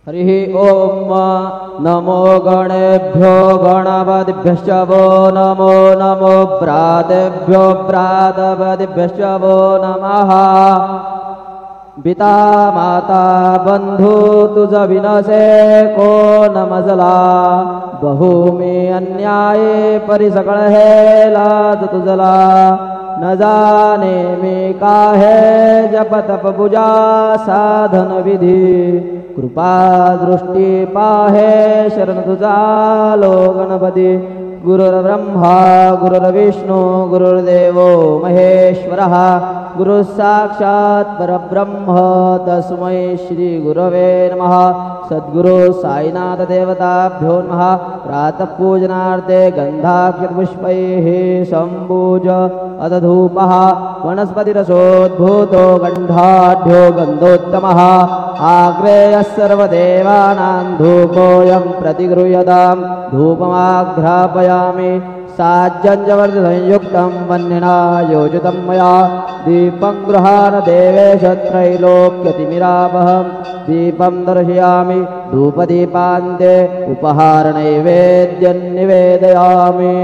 हरिः ॐ नमो गणेभ्यो गणपतिभ्यश्च वो नमो नमो प्रातेभ्यो प्रातपतिभ्यश्च वो नमः। पिता माता बंधु तुझ विनसे को नमजला बहुमी अन्याये परिसकळ है लाज तुझला न जाने में काहे जप तप पूजा साधन विधि कृपा दृष्टि पाहे शरण तुझा लो गणपती। गुरुर्ब्रह्मा गुरुर्विष्णु गुरुर्देवो महेश्वरः गुरु साक्षात् परब्रह्म तस्मै श्री गुरवे नमः। सद्गुरु साईनाथ देवताभ्यो नमः। प्रातः पूजनार्थे गन्धाक्षतपुष्पैः सम्पूज अथ धूपः वनस्पतिरसोद्भूतो गन्धाढ्यो गन्धोत्तमः आग्रेयः सर्वदेवानां धूपोऽयं प्रतिगृह्यतां धूपमाघ्रापयामि साज्जञ्जवर्धसंयुक्तं वह्निना योजितं मया दीपं गृहाण देवेश त्रैलोक्यतिमिरापहं दीपं दर्शयामि धूपदीपान्ते उपहारनैवेद्यं निवेदयामि।